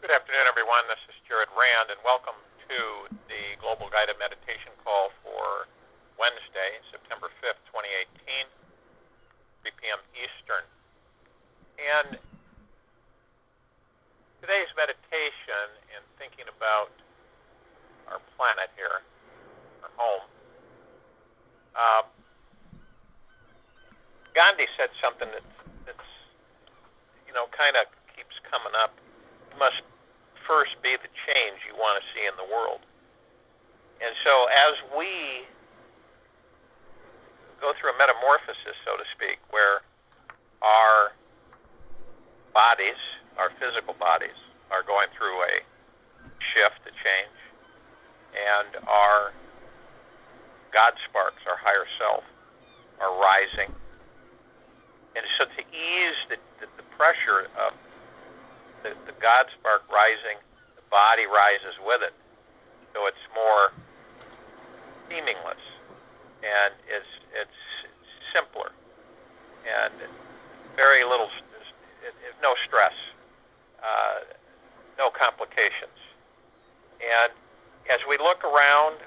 Good afternoon, everyone. This is Jared Rand, and welcome to the Global Guided Meditation Call for Wednesday, September 5th, 2018, 3 p.m. Eastern. And today's meditation in thinking about our planet here, our home, Gandhi said something that's kind of keeps coming up. You must first be the change you want to see in the world. And so as we go through a metamorphosis, so to speak, where our bodies, our physical bodies, are going through a shift, a change, and our God sparks, our higher self, are rising. And so to ease the pressure of the God spark rising, the body rises with it. So it's more seamless, and it's simpler, and very little, no stress, no complications. And as we look around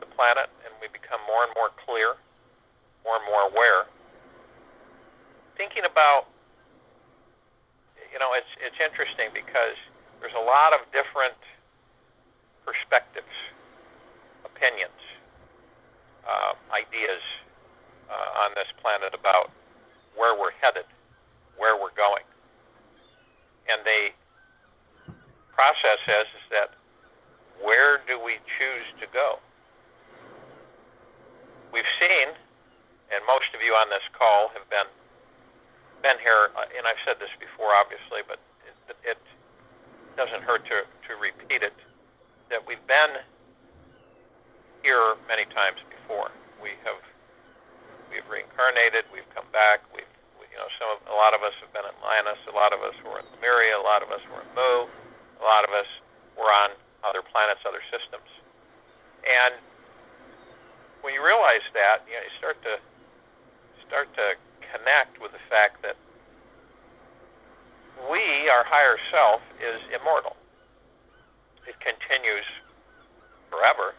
the planet and we become more and more clear, more and more aware, thinking about, it's interesting because there's a lot of different perspectives, opinions, ideas on this planet about where we're headed, where we're going. And the process is that where do we choose to go? We've seen, and most of you on this call have been here, and I've said this before, obviously, but it doesn't hurt to repeat it, that we've been here many times before. We've reincarnated, we've come back, a lot of us have been in Atlantis, a lot of us were in Lemuria, a lot of us were in Mu, a lot of us were on other planets, other systems. And when you realize that, you start to connect with the fact that we, our higher self, is immortal. It continues forever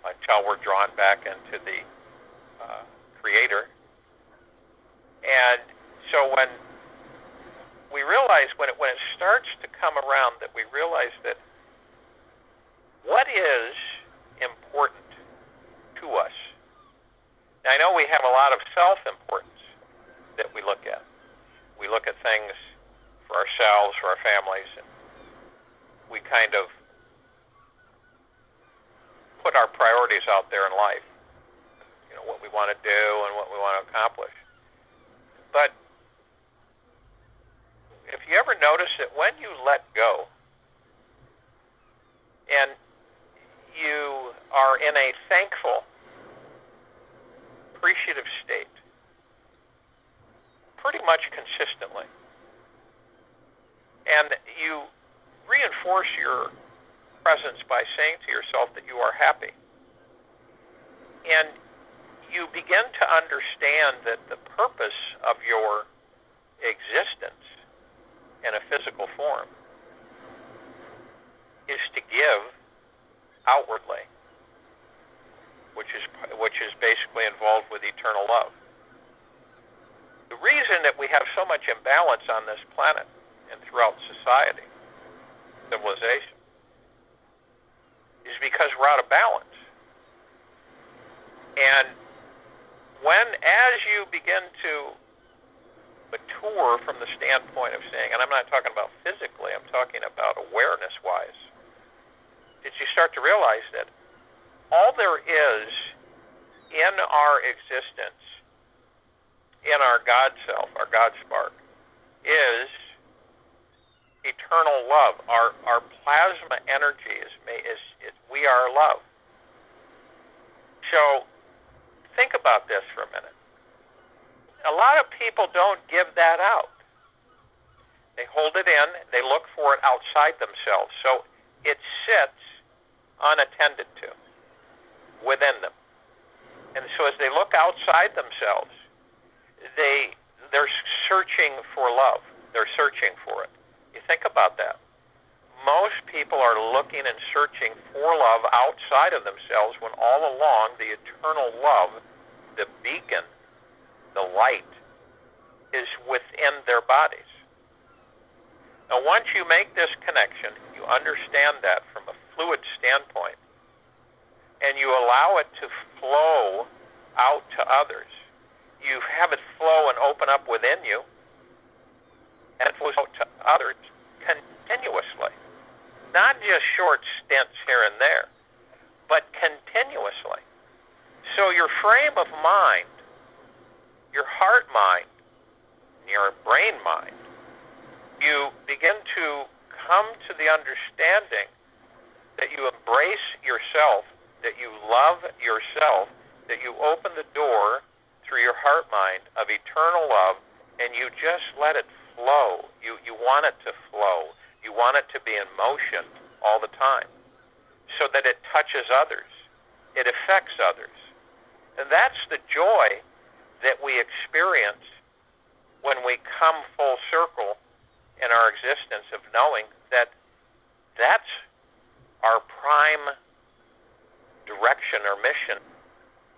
until we're drawn back into the Creator. And so when we realize, when it starts to come around, that we realize that what is important to us. Now, I know we have a lot of self-importance that we look at. We look at things for ourselves, for our families, and we kind of put our priorities out there in life, what we want to do and what we want to accomplish. But if you ever notice that when you let go and you are in a thankful, appreciative state, pretty much consistently, and you reinforce your presence by saying to yourself that you are happy, and you begin to understand that the purpose of your existence in a physical form is to give outwardly, which is basically involved with eternal love. The reason that we have so much imbalance on this planet and throughout society, civilization, is because we're out of balance. And as you begin to mature from the standpoint of saying, and I'm not talking about physically, I'm talking about awareness-wise, is you start to realize that all there is in our existence, in our God self, our God spark, is eternal love. Our plasma energy we are love. So think about this for a minute. A lot of people don't give that out. They hold it in, they look for it outside themselves. So it sits unattended to within them. And so as they look outside themselves, they're searching for love. They're searching for it. You think about that. most people are looking and searching for love outside of themselves when all along the eternal love, the beacon, the light, is within their bodies. Now, once you make this connection, you understand that from a fluid standpoint, and you allow it to flow out to others. You have it flow and open up within you, and it flows out to others continuously. Not just short stints here and there, but continuously. So your frame of mind, your heart mind, your brain mind, you begin to come to the understanding that you embrace yourself, that you love yourself, that you open the door through your heart mind of eternal love, and you just let it flow. You want it to flow. You want it to be in motion all the time so that it touches others. It affects others. And that's the joy that we experience when we come full circle in our existence of knowing that that's our prime direction or mission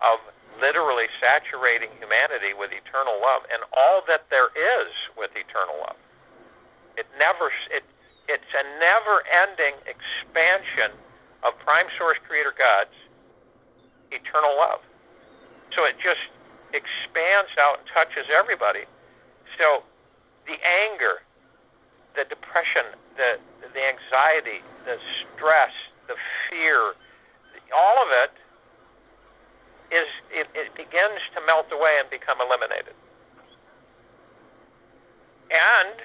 of literally saturating humanity with eternal love and all that there is with eternal love. It's a never-ending expansion of Prime Source Creator God's eternal love. So it just expands out and touches everybody. So the anger, the depression, the anxiety, the stress, the fear, all of it begins to melt away and become eliminated. And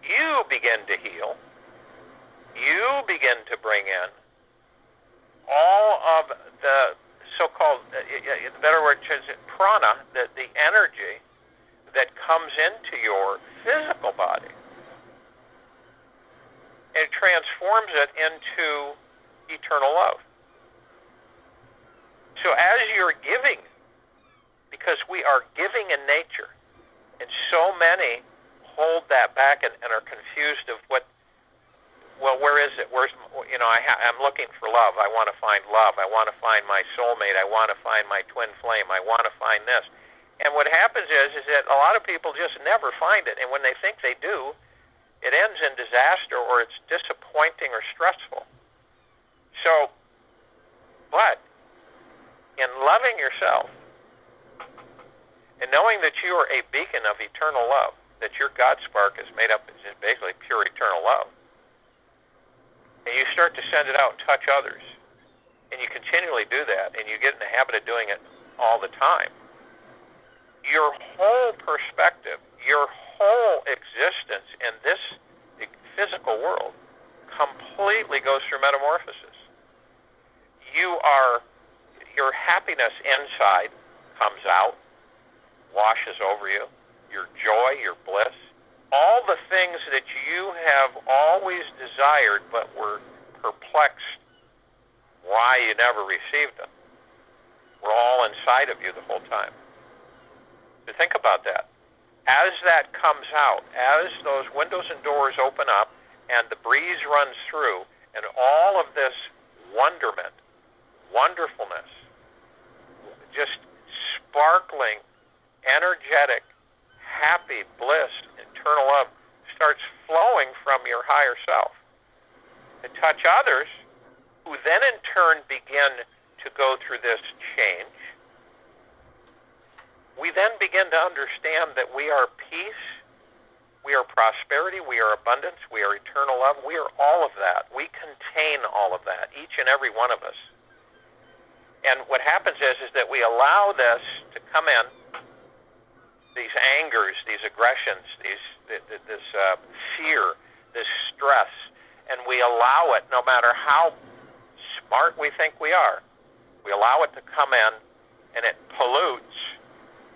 you begin to heal. You begin to bring in all of the so-called, the better word is prana, the energy that comes into your physical body. It transforms it into eternal love. So as you're giving, because we are giving in nature, and so many hold that back and are confused of what, well, where is it? Where's, I'm looking for love. I want to find love. I want to find my soulmate. I want to find my twin flame. I want to find this. And what happens is that a lot of people just never find it. And when they think they do, it ends in disaster or it's disappointing or stressful. So, but in loving yourself and knowing that you are a beacon of eternal love, that your God spark is made up of basically pure eternal love, and you start to send it out and touch others, and you continually do that, and you get in the habit of doing it all the time, your whole perspective, your whole existence in this physical world completely goes through metamorphosis. Your happiness inside comes out, washes over you, your joy, your bliss, all the things that you have always desired but were perplexed why you never received them, were all inside of you the whole time. So think about that. As that comes out, as those windows and doors open up and the breeze runs through and all of this wonderment, wonderfulness, just sparkling, energetic, happy, bliss, eternal love starts flowing from your higher self to touch others who then in turn begin to go through this change. We then begin to understand that we are peace, we are prosperity, we are abundance, we are eternal love, we are all of that. We contain all of that, each and every one of us. And what happens is that we allow this to come in, these angers, these aggressions, this fear, this stress, and we allow it, no matter how smart we think we are, we allow it to come in, and it pollutes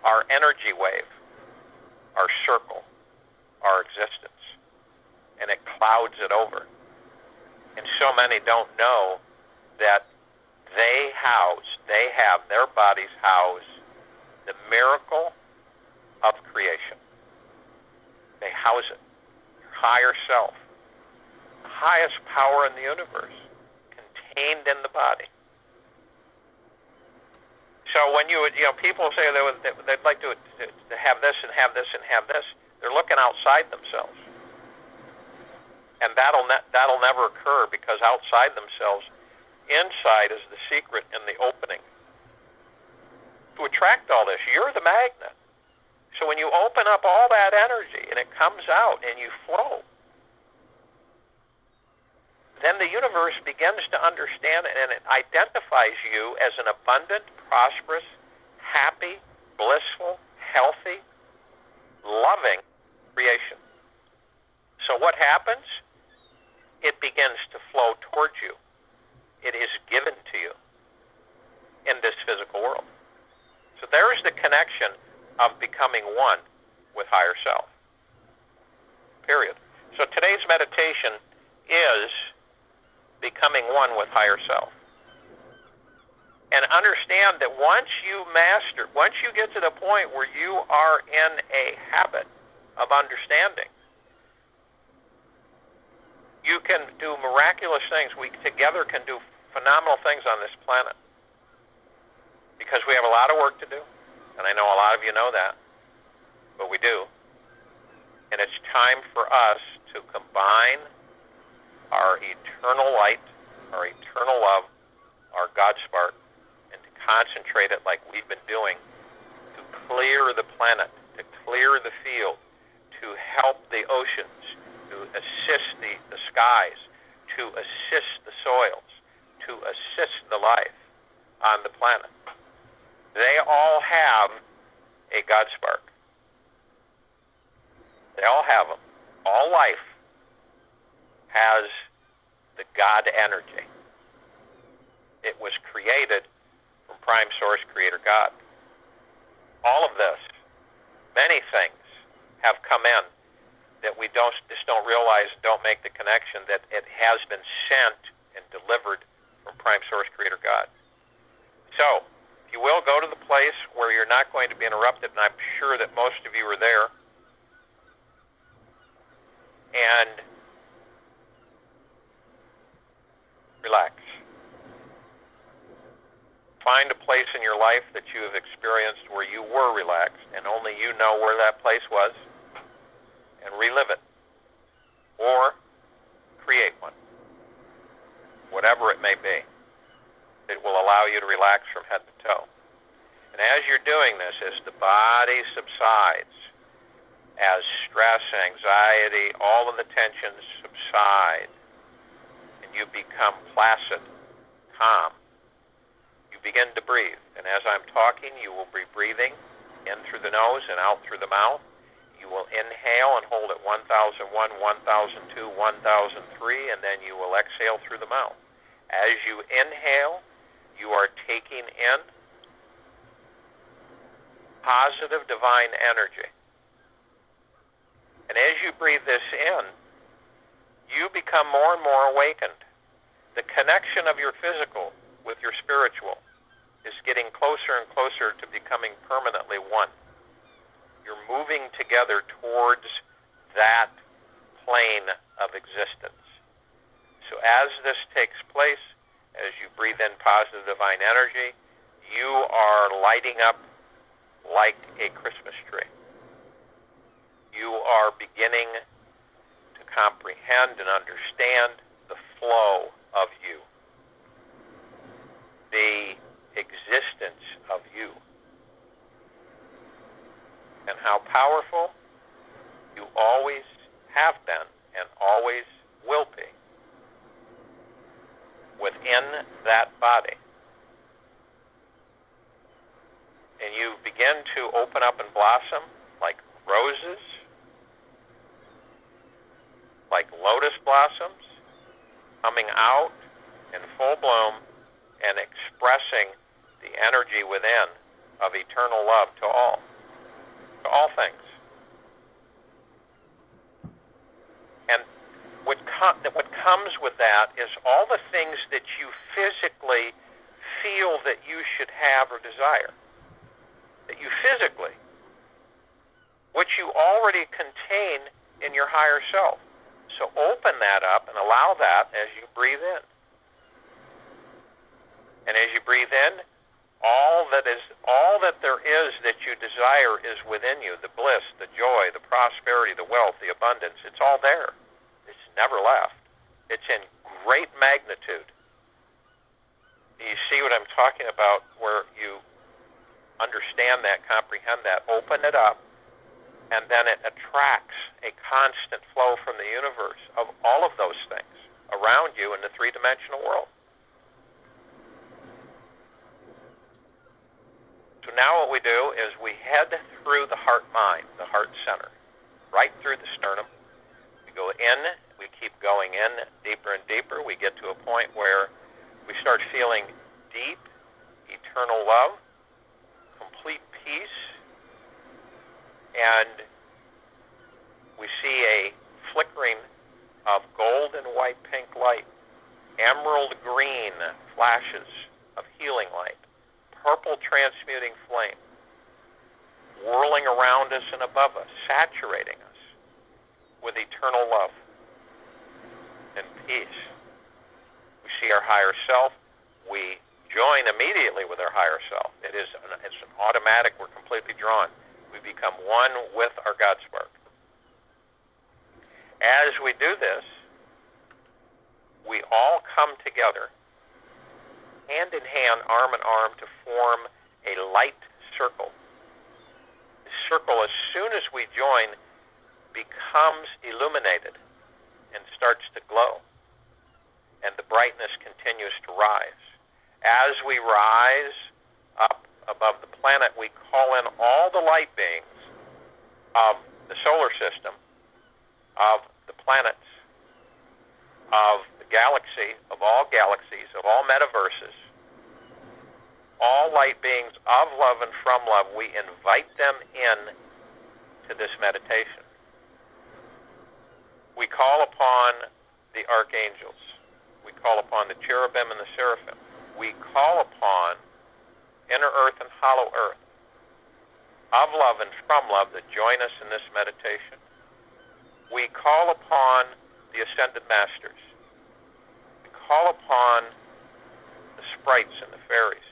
our energy wave, our circle, our existence, and it clouds it over. And so many don't know that their bodies house the miracle of creation. They house it. Your higher self, highest power in the universe contained in the body. So when people say they'd like to have this and have this and have this, they're looking outside themselves. And that'll never occur, because outside themselves, inside is the secret and the opening to attract all this. You're the magnet. So when you open up all that energy and it comes out and you flow, then the universe begins to understand it, and it identifies you as an abundant, prosperous, happy, blissful, healthy, loving creation. So what happens? It begins to flow towards you. It is given to you in this physical world. So there is the connection of becoming one with higher self. Period. So today's meditation is becoming one with higher self. And understand that once you get to the point where you are in a habit of understanding, you can do miraculous things. We together can do phenomenal things on this planet, because we have a lot of work to do. And I know a lot of you know that, but we do. And it's time for us to combine our eternal light, our eternal love, our God spark, and to concentrate it like we've been doing, to clear the planet, to clear the field, to help the oceans, to assist the skies, to assist the soils, to assist the life on the planet. They all have a God spark. They all have them. All life has the God energy. It was created from Prime Source Creator God. All of this, many things have come in that we just don't realize, don't make the connection that it has been sent and delivered from Prime Source Creator God. So, if you will, go to the place where you're not going to be interrupted, and I'm sure that most of you are there, and relax. Find a place in your life that you have experienced where you were relaxed, and only you know where that place was, and relive it, or create one, whatever it may be. It will allow you to relax from head to toe. And as you're doing this, as the body subsides, as stress, anxiety, all of the tensions subside, and you become placid, calm, you begin to breathe. And as I'm talking, you will be breathing in through the nose and out through the mouth. You will inhale and hold at 1001, 1002, 1003, and then you will exhale through the mouth. As you inhale, you are taking in positive divine energy. And as you breathe this in, you become more and more awakened. The connection of your physical with your spiritual is getting closer and closer to becoming permanently one. You're moving together towards that plane of existence. So as this takes place, as you breathe in positive divine energy, you are lighting up like a Christmas tree. You are beginning to comprehend and understand the flow of you, the existence of you, and how powerful you always have been and always will be within that body. And you begin to open up and blossom like roses, like lotus blossoms, coming out in full bloom and expressing the energy within of eternal love to all things. And what comes with that is all the things that you physically feel that you should have or desire, that you physically, which you already contain in your higher self. So open that up and allow that as you breathe in. And as you breathe in, all that there is that you desire is within you. The bliss, the joy, the prosperity, the wealth, the abundance. It's all there. It's never left. It's in great magnitude. Do you see what I'm talking about, where you understand that, comprehend that, open it up, and then it attracts a constant flow from the universe of all of those things around you in the three-dimensional world. So now what we do is we head through the heart-mind, the heart center, right through the sternum. We go in, we keep going in deeper and deeper. We get to a point where we start feeling deep, eternal love, complete peace, and we see a flickering of gold and white pink light, emerald green flashes of healing light, purple transmuting flame, whirling around us and above us, saturating us with eternal love and peace. We see our higher self. We join immediately with our higher self. It's an automatic. We're completely drawn. We become one with our God spark. As we do this, we all come together, hand in hand, arm in arm, to form a light circle. The circle, as soon as we join, becomes illuminated and starts to glow, and the brightness continues to rise. As we rise up above the planet, we call in all the light beings of the solar system, of the planets, of the galaxy, of all galaxies, of all metaverses, all light beings of love and from love. We invite them in to this meditation. We call upon the archangels. We call upon the cherubim and the seraphim. We call upon inner earth and hollow earth of love and from love that join us in this meditation. We call upon the ascended masters. We call upon the sprites and the fairies.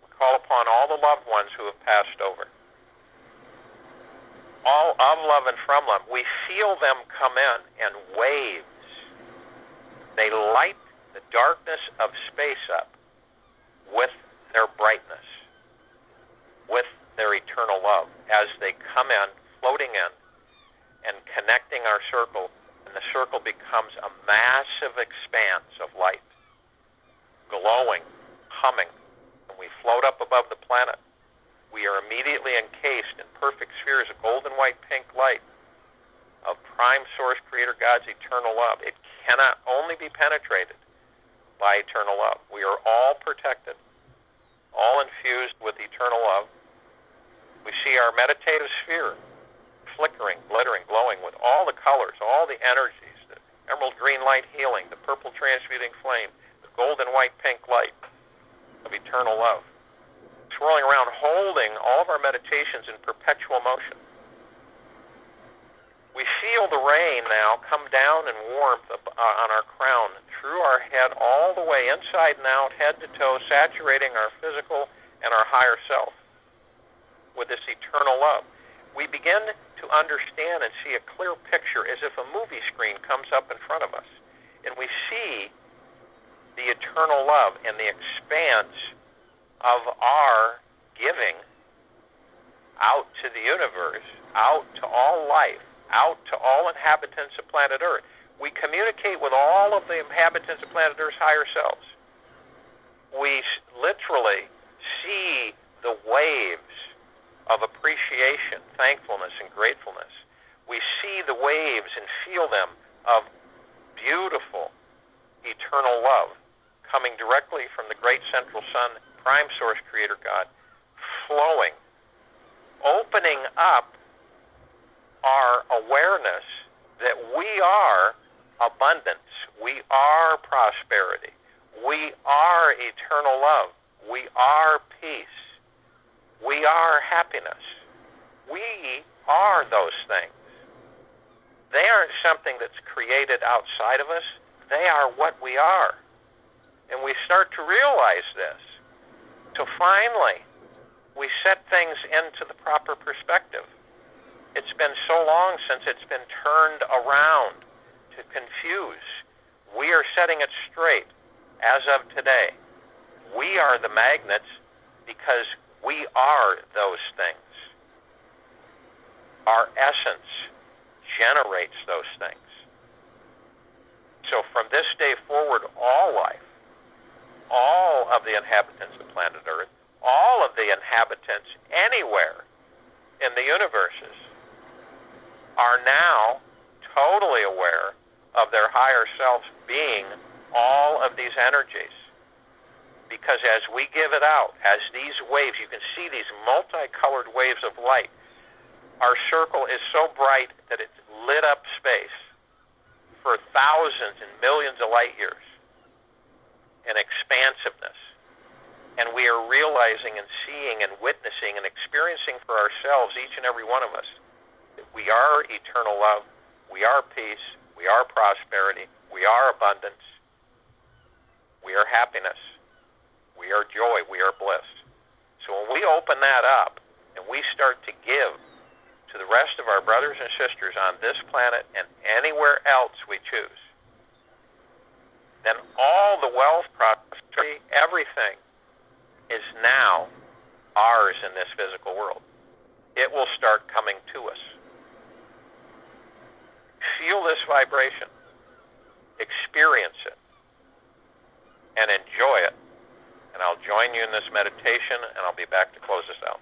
We call upon all the loved ones who have passed over. All of love and from love. We feel them come in waves. They light the darkness of space up with their brightness, with their eternal love, as they come in, floating in, and connecting our circle, and the circle becomes a massive expanse of light, glowing, humming, and we float up above the planet. We are immediately encased in perfect spheres of golden white pink light of prime source creator God's eternal love. It cannot only be penetrated by eternal love. We are all protected, all infused with eternal love. We see our meditative sphere flickering, glittering, glowing with all the colors, all the energies, the emerald green light healing, the purple transmuting flame, the golden white pink light of eternal love, swirling around, holding all of our meditations in perpetual motion. We feel the rain now come down in warmth on our crown, through our head, all the way inside and out, head to toe, saturating our physical and our higher self with this eternal love. We begin to understand and see a clear picture, as if a movie screen comes up in front of us, and we see the eternal love and the expanse of our giving out to the universe, out to all life, out to all inhabitants of planet Earth. We communicate with all of the inhabitants of planet Earth's higher selves. We literally see the waves of appreciation, thankfulness, and gratefulness. We see the waves and feel them of beautiful, eternal love coming directly from the great central sun, prime source creator God, flowing, opening up our awareness that we are abundance, we are prosperity, we are eternal love, we are peace, we are happiness. We are those things. They aren't something that's created outside of us. They are what we are. And we start to realize this. So finally, we set things into the proper perspective. It's been so long since it's been turned around to confuse. We are setting it straight as of today. We are the magnets because we are those things. Our essence generates those things. So from this day forward, all life, all of the inhabitants of planet Earth, all of the inhabitants anywhere in the universes are now totally aware of their higher selves being all of these energies. Because as we give it out, as these waves, you can see these multicolored waves of light, our circle is so bright that it's lit up space for thousands and millions of light years in expansiveness. And we are realizing and seeing and witnessing and experiencing for ourselves, each and every one of us, that we are eternal love, we are peace, we are prosperity, we are abundance, we are happiness, we are joy, we are bliss. So when we open that up and we start to give to the rest of our brothers and sisters on this planet and anywhere else we choose, then all the wealth, prosperity, everything is now ours in this physical world. It will start coming to us. Feel this vibration, experience it, and enjoy it. And I'll join you in this meditation, and I'll be back to close this out.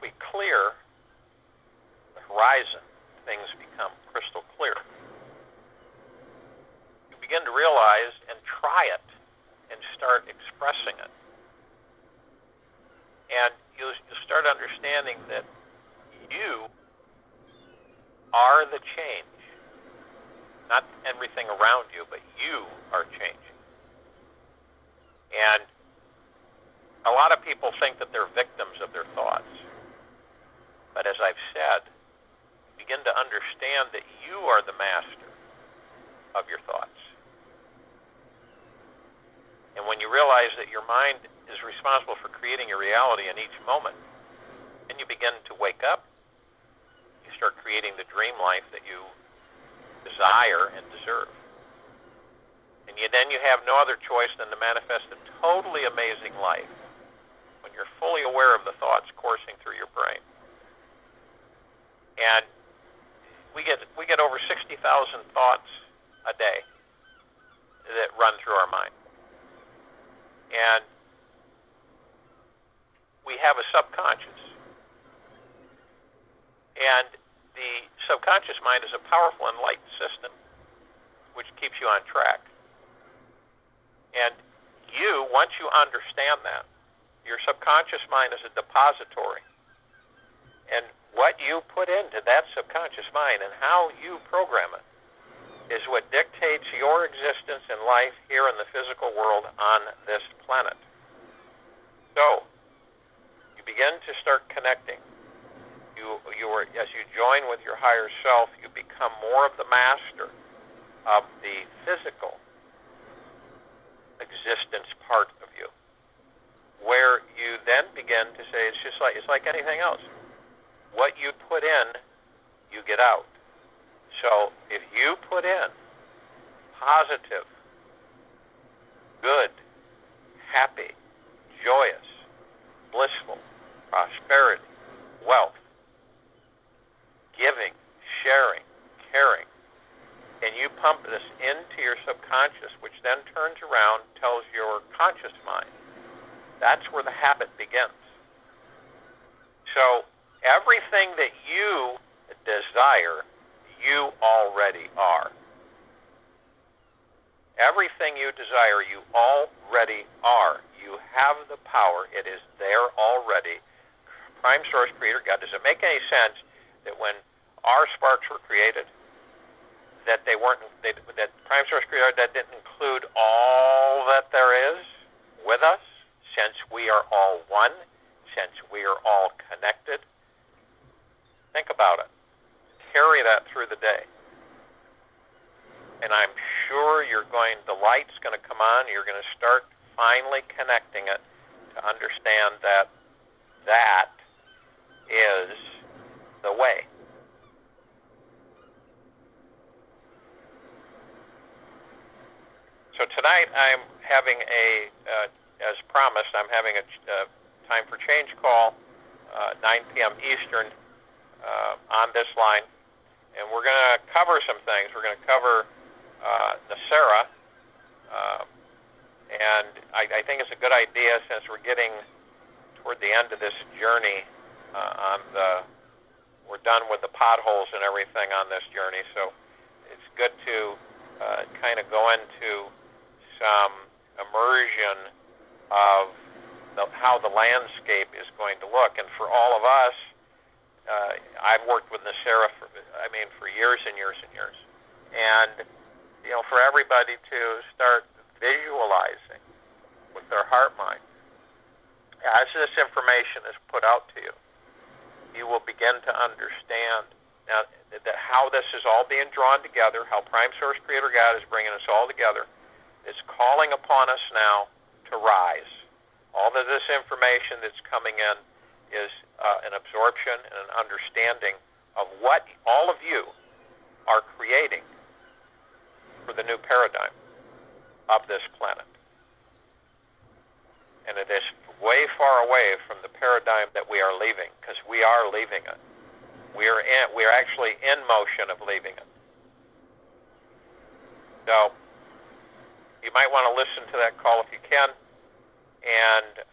we clear the horizon, things become crystal clear. You begin to realize and try it and start expressing it. And you'll start understanding that you are the change. Not everything around you, but you are changing. And a lot of people think that they're victims of their thoughts. But as I've said, begin to understand that you are the master of your thoughts. And when you realize that your mind is responsible for creating your reality in each moment, then you begin to wake up. You start creating the dream life that you desire and deserve. And then you have no other choice than to manifest a totally amazing life when you're fully aware of the thoughts coursing through your brain. And we get over 60,000 thoughts a day that run through our mind. And we have a subconscious. And the subconscious mind is a powerful, enlightened system which keeps you on track. And you, once you understand that, your subconscious mind is a depository. And what you put into that subconscious mind and how you program it is what dictates your existence in life here in the physical world on this planet. So, you begin to start connecting. As you join with your higher self, you become more of the master of the physical existence part of you, where you then begin to say, it's like anything else. What you put in, you get out. So if you put in positive, good, happy, joyous, blissful, prosperity, wealth, giving, sharing, caring, and you pump this into your subconscious, which then turns around, tells your conscious mind, that's where the habit begins. So everything that you desire, you already are. Everything you desire, you already are. You have the power. It is there already. Prime Source Creator God. Does it make any sense that when our sparks were created, that that Prime Source Creator that didn't include all that there is with us, since we are all one, since we are all connected? Think about it. Carry that through the day. And I'm sure the light's going to come on, you're going to start finally connecting it to understand that that is the way. So tonight I'm having as promised, I'm having a time for change call, 9 p.m. Eastern, on this line. And we're going to cover some things. We're going to cover Nasera. And I think it's a good idea, since we're getting toward the end of this journey, we're done with the potholes and everything on this journey. So it's good to kind of go into some immersion of how the landscape is going to look. And for all of us, I've worked with Nasera for years and years and years. And, for everybody to start visualizing with their heart mind, as this information is put out to you, you will begin to understand now that how this is all being drawn together, how Prime Source Creator God is bringing us all together. It's calling upon us now to rise. All of this information that's coming in is an absorption and an understanding of what all of you are creating for the new paradigm of this planet. And it is way far away from the paradigm that we are leaving, because we are leaving it. We are actually in motion of leaving it. So you might want to listen to that call if you can. And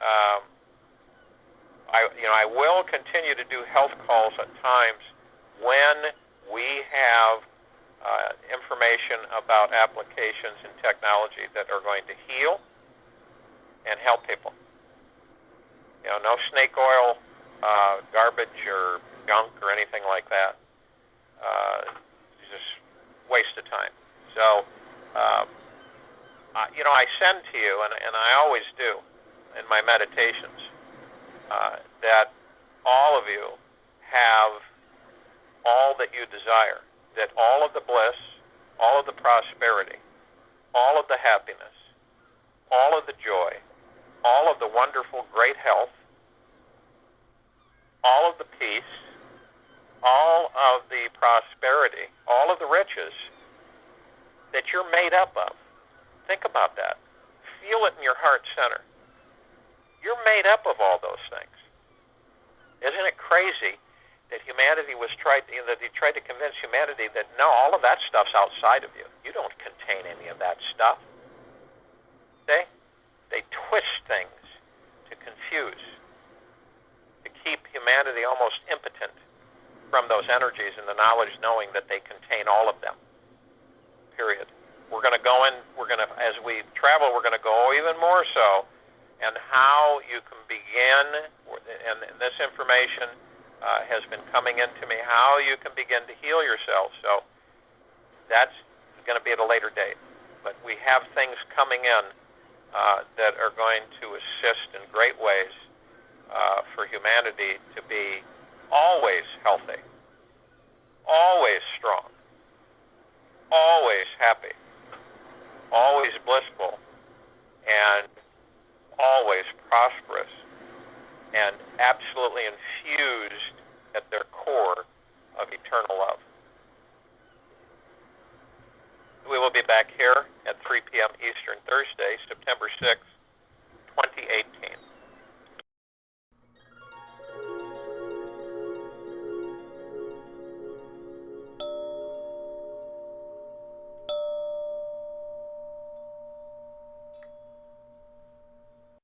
I will continue to do health calls at times when we have information about applications and technology that are going to heal and help people. No snake oil, garbage or junk or anything like that. It's just waste of time. So, I send to you, and I always do in my meditations, that all of you have all that you desire, that all of the bliss, all of the prosperity, all of the happiness, all of the joy, all of the wonderful great health, all of the peace, all of the prosperity, all of the riches that you're made up of. Think about that. Feel it in your heart center. You're made up of all those things. Isn't it crazy that humanity that he tried to convince humanity that no, all of that stuff's outside of you. You don't contain any of that stuff. They twist things to confuse, to keep humanity almost impotent from those energies and the knowledge, knowing that they contain all of them. Period. We're going to go in, as we travel, we're going to go even more so, and how you can begin, and this information has been coming into me, how you can begin to heal yourself. So that's going to be at a later date. But we have things coming in that are going to assist in great ways for humanity to be always healthy, always strong, always happy, always blissful, and always prosperous, and absolutely infused at their core of eternal love. We will be back here at 3 p.m. Eastern Thursday, September 6th, 2018.